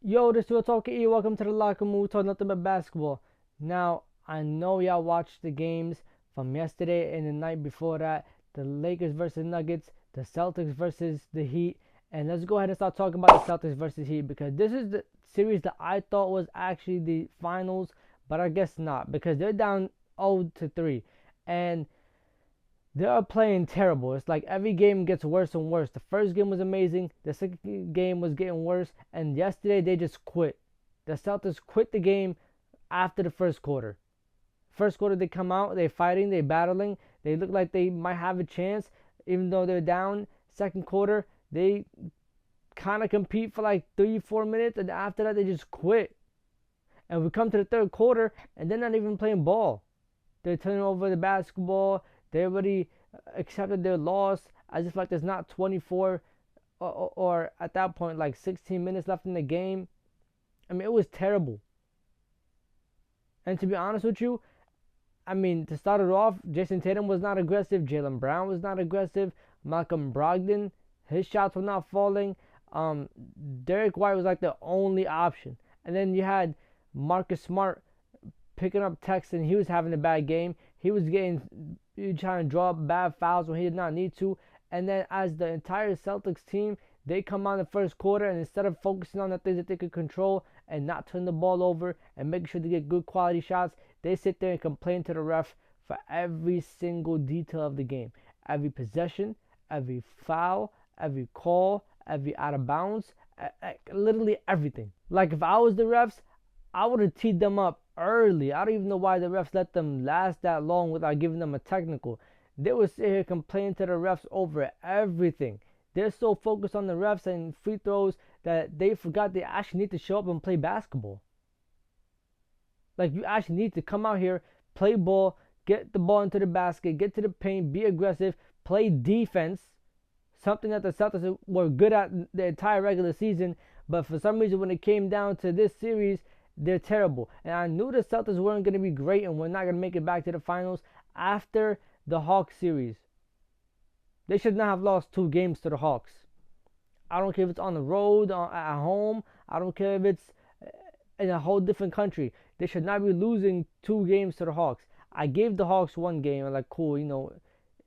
Yo, this is Real Talk E. Welcome to the Locker Room. We talk nothing but basketball. Now, I know y'all watched the games from yesterday and the night before that. The Lakers versus Nuggets, the Celtics versus the Heat. And let's go ahead and start talking about the Celtics versus Heat because this is the series that I thought was actually the finals, but I guess not because they're down 0-3. And they are playing terrible. It's like every game gets worse and worse. The first game was amazing. The second game was getting worse. And yesterday they just quit. The Celtics quit the game after the first quarter. First quarter they come out, they're fighting, they're battling. They look like they might have a chance, even though they're down. Second quarter, they kind of compete for like 3-4 minutes. And after that, they just quit. And we come to the third quarter, and they're not even playing ball. They're turning over the basketball. They already accepted their loss as if like there's not 24 or at that point like 16 minutes left in the game. I mean, it was terrible. And to be honest with you, I mean, to start it off, Jayson Tatum was not aggressive. Jaylen Brown was not aggressive. Malcolm Brogdon, his shots were not falling. Derek White was like the only option. And then you had Marcus Smart picking up Texan. He was having a bad game. He was trying to draw up bad fouls when he did not need to. And then as the entire Celtics team, they come on the first quarter, and instead of focusing on the things that they could control and not turn the ball over and making sure to get good quality shots, they sit there and complain to the ref for every single detail of the game. Every possession, every foul, every call, every out of bounds, literally everything. Like if I was the refs, I would have teed them up early. I don't even know why the refs let them last that long without giving them a technical. They would sit here complaining to the refs over everything. They're so focused on the refs and free throws that they forgot they actually need to show up and play basketball. Like, you actually need to come out here, play ball, get the ball into the basket, get to the paint, be aggressive, play defense, something that the Celtics were good at the entire regular season. But for some reason, when it came down to this series, they're terrible. And I knew the Celtics weren't going to be great and we're not going to make it back to the finals after the Hawks series. They should not have lost 2 games to the Hawks. I don't care if it's on the road, at home. I don't care if it's in a whole different country. They should not be losing 2 games to the Hawks. I gave the Hawks 1 game. I'm like, cool,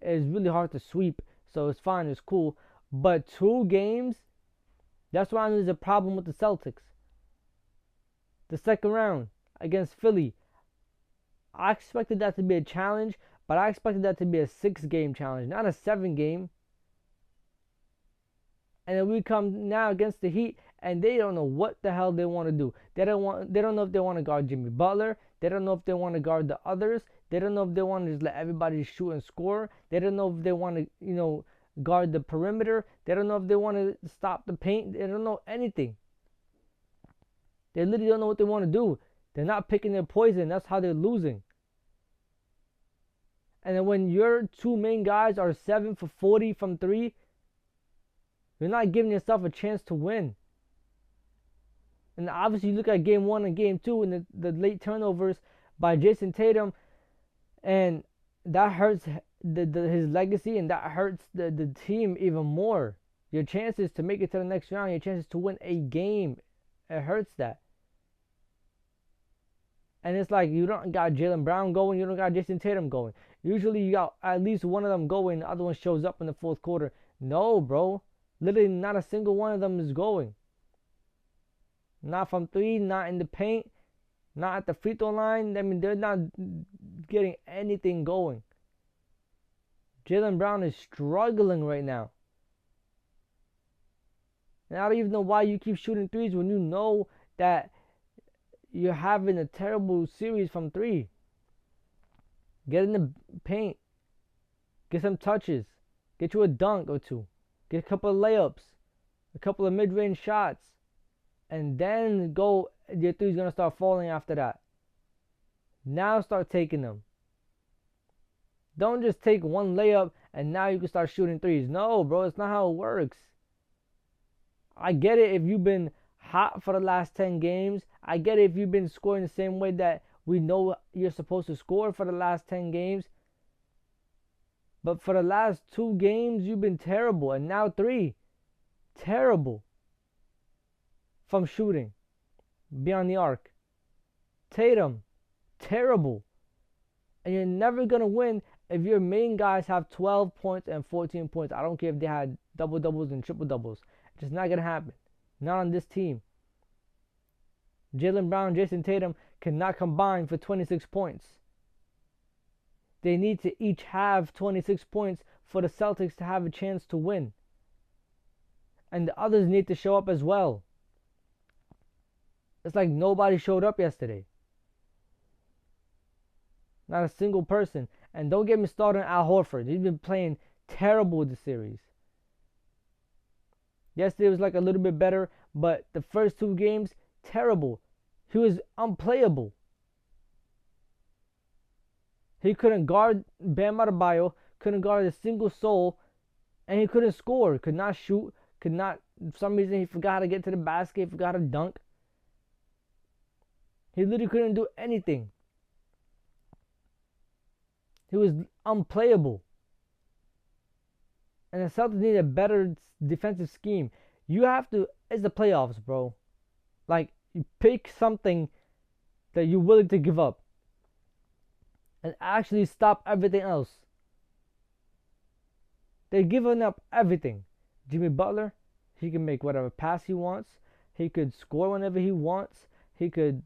it's really hard to sweep, so it's fine, it's cool. But 2 games, that's why there's a problem with the Celtics. The second round against Philly, I expected that to be a challenge, but I expected that to be a 6-game challenge, not a 7-game. And then we come now against the Heat, and they don't know what the hell they want to do. They don't know if they want to guard Jimmy Butler. They don't know if they want to guard the others. They don't know if they want to just let everybody shoot and score. They don't know if they want to, guard the perimeter. They don't know if they want to stop the paint. They don't know anything. They literally don't know what they want to do. They're not picking their poison. That's how they're losing. And then when your 2 main guys are 7 for 40 from 3, you're not giving yourself a chance to win. And obviously, you look at game 1 and game 2 and the late turnovers by Jayson Tatum, and that hurts his legacy, and that hurts the team even more. Your chances to make it to the next round, your chances to win a game, it hurts that. And it's like you don't got Jaylen Brown going, you don't got Jayson Tatum going. Usually you got at least one of them going, the other one shows up in the fourth quarter. No, bro. Literally not a single one of them is going. Not from 3, not in the paint, not at the free throw line. I mean, they're not getting anything going. Jaylen Brown is struggling right now. And I don't even know why you keep shooting threes when you know that you're having a terrible series from 3. Get in the paint. Get some touches. Get you a dunk or 2. Get a couple of layups. A couple of mid-range shots. And then your 3's going to start falling after that. Now start taking them. Don't just take one layup and now you can start shooting 3s. No, bro, it's not how it works. I get it if you've been hot for the last 10 games. I get it if you've been scoring the same way that we know you're supposed to score for the last 10 games. But for the last 2 games, you've been terrible. And now 3. Terrible. From shooting. beyond the arc. Tatum, terrible. And you're never going to win if your main guys have 12 points and 14 points. I don't care if they had double doubles and triple doubles. It's just not going to happen. Not on this team. Jaylen Brown, Jayson Tatum cannot combine for 26 points. They need to each have 26 points for the Celtics to have a chance to win. And the others need to show up as well. It's like nobody showed up yesterday. Not a single person. And don't get me started on Al Horford. He's been playing terrible this series. Yesterday was like a little bit better, but the first two games, terrible. He was unplayable. He couldn't guard Bam Adebayo, couldn't guard a single soul, and he couldn't score. Could not shoot, could not, for some reason he forgot how to get to the basket, he forgot how to dunk. He literally couldn't do anything. He was unplayable. And the Celtics need a better defensive scheme. You have to, it's the playoffs, bro. Like, you pick something that you're willing to give up. And actually stop everything else. They're giving up everything. Jimmy Butler, he can make whatever pass he wants. He could score whenever he wants. He could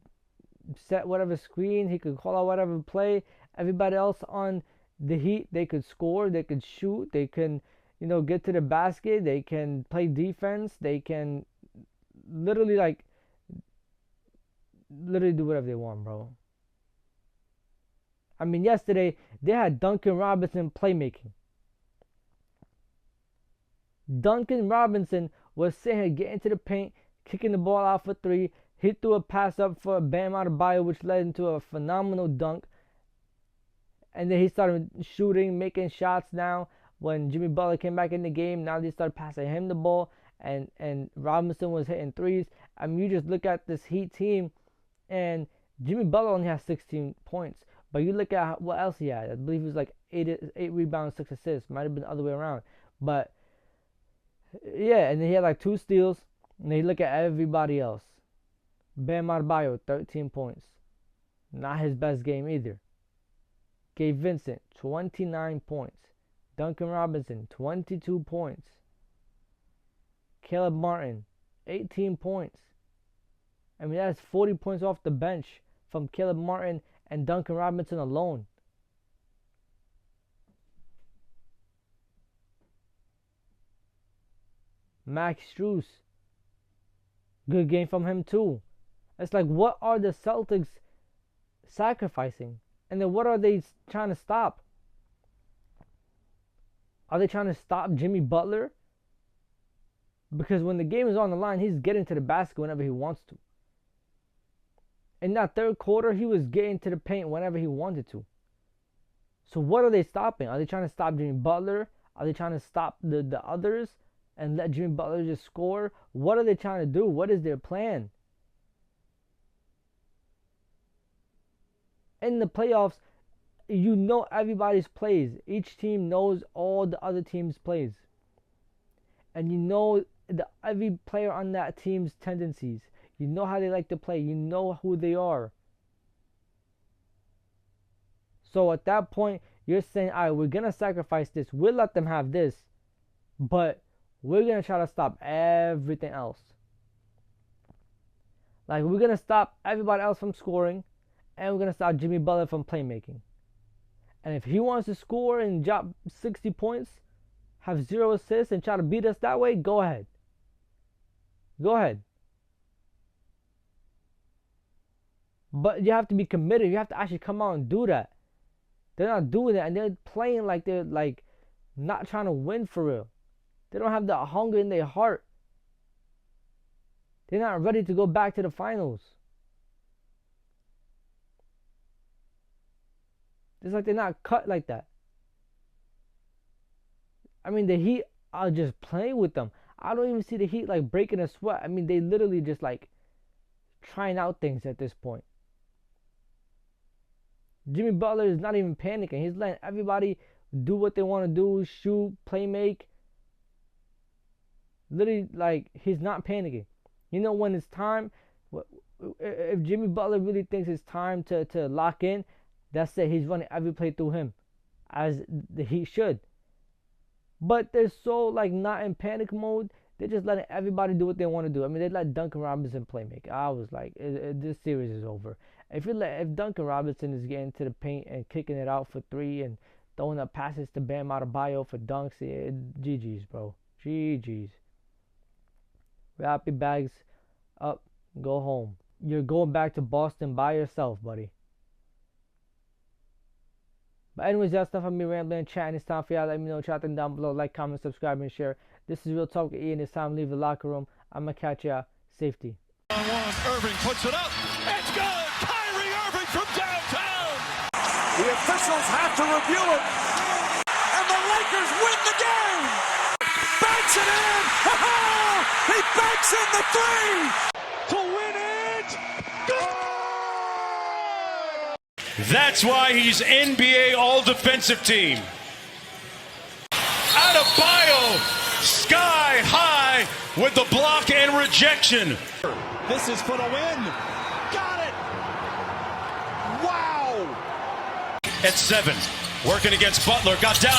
set whatever screen. He could call out whatever play. Everybody else on the Heat, they could score. They could shoot. They can, get to the basket. They can play defense. They can literally do whatever they want, bro. I mean, yesterday, they had Duncan Robinson playmaking. Duncan Robinson was sitting here getting to the paint, kicking the ball out for three. He threw a pass up for Bam Adebayo, which led into a phenomenal dunk. And then he started shooting, making shots now. When Jimmy Butler came back in the game, now they started passing him the ball. And Robinson was hitting threes. I mean, you just look at this Heat team, and Jimmy Butler only has 16 points. But you look at what else he had. I believe it was like 8 rebounds, 6 assists. Might have been the other way around. But, yeah, and then he had like 2 steals. And then you look at everybody else. Bam Adebayo, 13 points. Not his best game either. Gabe Vincent, 29 points. Duncan Robinson, 22 points. Caleb Martin, 18 points. I mean, that's 40 points off the bench from Caleb Martin and Duncan Robinson alone. Max Strus, good game from him too. It's like, what are the Celtics sacrificing? And then what are they trying to stop? Are they trying to stop Jimmy Butler? Because when the game is on the line, he's getting to the basket whenever he wants to. In that third quarter, he was getting to the paint whenever he wanted to. So what are they stopping? Are they trying to stop Jimmy Butler? Are they trying to stop the others and let Jimmy Butler just score? What are they trying to do? What is their plan? In the playoffs, you know everybody's plays. Each team knows all the other team's plays. And you know every player on that team's tendencies. You know how they like to play. You know who they are. So at that point, you're saying, all right, we're going to sacrifice this. We'll let them have this. But we're going to try to stop everything else. Like, we're going to stop everybody else from scoring. And we're going to stop Jimmy Butler from playmaking. And if he wants to score and drop 60 points, have 0 assists, and try to beat us that way, go ahead. Go ahead. But you have to be committed. You have to actually come out and do that. They're not doing that, and they're playing like they're like not trying to win for real. They don't have that hunger in their heart. They're not ready to go back to the finals. It's like they're not cut like that. I mean, the Heat are just playing with them. I don't even see the Heat like breaking a sweat. I mean, they literally just like trying out things at this point. Jimmy Butler is not even panicking. He's letting everybody do what they want to do, shoot, play make. Literally, like, he's not panicking. You know, when it's time, if Jimmy Butler really thinks it's time to lock in, that's it. He's running every play through him, as he should. But they're so like not in panic mode. They're just letting everybody do what they want to do. I mean, they let Duncan Robinson play make. I was like, this series is over. If Duncan Robinson is getting to the paint and kicking it out for three and throwing up passes to Bam Adebayo for dunks, GG's, bro. GG's. Wrap your bags up, go home. You're going back to Boston by yourself, buddy. But anyways, that's stuff. I'm me rambling and chatting. It's time for y'all. Let me know what y'all think down below. Like, comment, subscribe, and share. This is Real Talk with Ian. It's time to leave the locker room. I'm going to catch y'all. Safety. Irving puts it up. It's good. Kyrie Irving from downtown. The officials have to review it. And the Lakers win the game. Banks it in. He banks in the three. To win it. Good. That's why he's NBA All-Defensive Team. Adebayo, sky high with the block and rejection. This is for the win. Got it. Wow. At 7, working against Butler, got down.